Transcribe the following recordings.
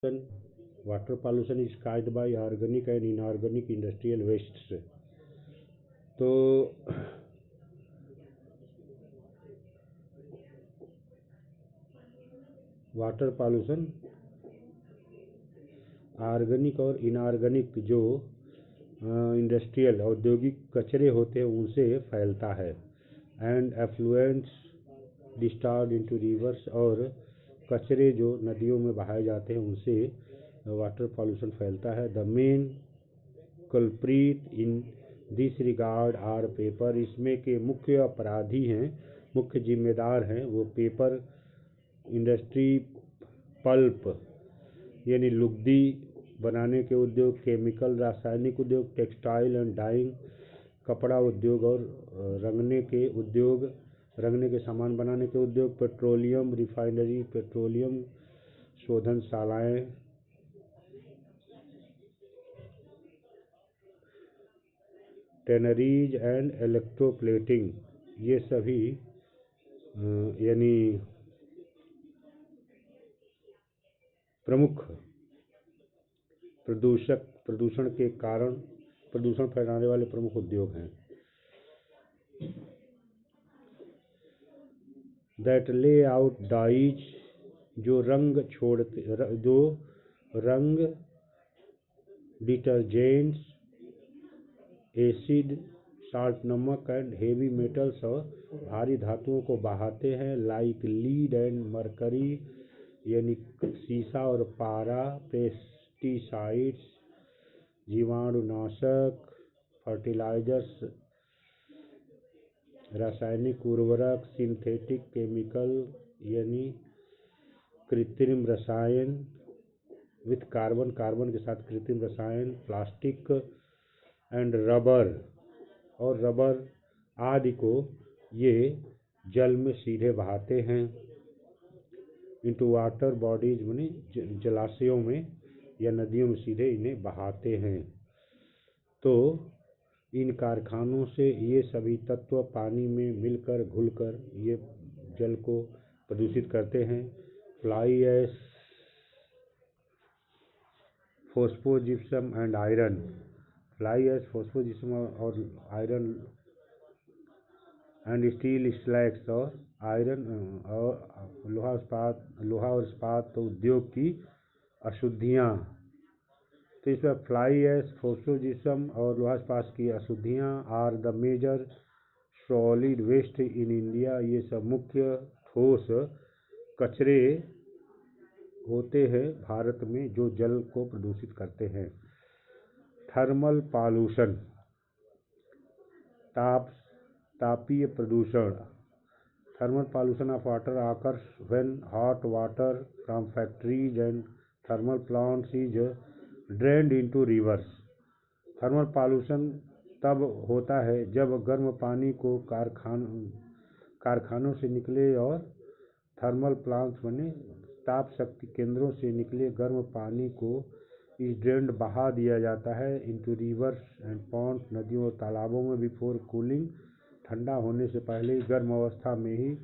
Water pollution is caused by organic and inorganic industrial wastes. तो water pollution organic और inorganic जो industrial औद्योगिक कचरे होते हैं उनसे फैलता है। And effluents discharge into reverse, और कचरे जो नदियों में बहाए जाते हैं उनसे वाटर पॉल्यूशन फैलता है। The main culprit in this regard are paper, इसमें के मुख्य अपराधी हैं, मुख्य जिम्मेदार हैं वो पेपर इंडस्ट्री, पल्प यानी लुगदी बनाने के उद्योग, केमिकल रासायनिक उद्योग, टेक्सटाइल एंड डाइंग कपड़ा उद्योग और रंगने के उद्योग, रंगने के सामान बनाने के उद्योग, पेट्रोलियम रिफाइनरी पेट्रोलियम शोधनशालाएं, टेनरीज एंड इलेक्ट्रोप्लेटिंग, ये सभी यानी प्रमुख प्रदूषण के कारण प्रदूषण फैलाने वाले प्रमुख उद्योग हैं। दैट ले आउट डाइज, जो रंग डिटर्जेंट्स, एसिड साल्ट नमक एंड हेवी मेटल्स और भारी धातुओं को बहाते हैं। लाइक लीड एंड मरकरी यानी सीसा और पारा, पेस्टिसाइड्स जीवाणुनाशक, फर्टिलाइजर्स रासायनिक उर्वरक, सिंथेटिक केमिकल यानी कृत्रिम रसायन, विथ कार्बन के साथ कृत्रिम रसायन, प्लास्टिक एंड रबर, और रबर आदि को ये जल में सीधे बहाते हैं। इनटू वाटर बॉडीज माने जलाशयों में या नदियों में सीधे इन्हें बहाते हैं। तो इन कारखानों से ये सभी तत्व पानी में मिलकर घुलकर ये जल को प्रदूषित करते हैं। Fly ash, phosphogypsum and iron, fly ash, phosphogypsum और आयरन एंड स्टील स्लैग्स, और आयरन और लोहा और इस्पात उद्योग की अशुद्धियाँ। तो इसमें फ्लाई ऐश, फोस्फोजिप्सम और लोहा इस्पात की अशुद्धियाँ are the major solid waste in India, ये सब मुख्य ठोस कचरे होते हैं भारत में जो जल को प्रदूषित करते हैं। थर्मल पॉल्यूशन, तापीय प्रदूषण। Thermal pollution of water occurs when hot water from factories and thermal plants is drained into rivers. Thermal pollution तब होता है जब गर्म पानी को कारखानों से निकले और थर्मल प्लांट्स बने ताप शक्ति केंद्रों से निकले गर्म पानी को इस ड्रेन बहा दिया जाता है इनटू रिवर्स एंड पॉन्ड्स, नदियों और तालाबों में बिफोर कूलिंग, ठंडा होने से पहले ही, गर्म अवस्था में ही,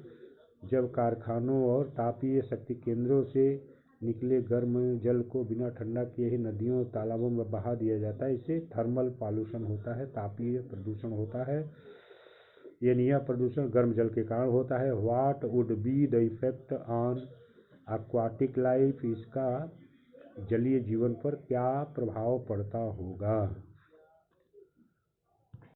जब कारखानों और तापीय शक्ति केंद्रों से निकले गर्म जल को बिना ठंडा किए ही नदियों और तालाबों में बहा दिया जाता है। इसे थर्मल पॉल्यूशन होता है, तापीय प्रदूषण होता है। यानी यह प्रदूषण गर्म जल के कारण होता है। What would be the effect on aquatic life, इसका जलीय जीवन पर क्या प्रभाव पड़ता होगा।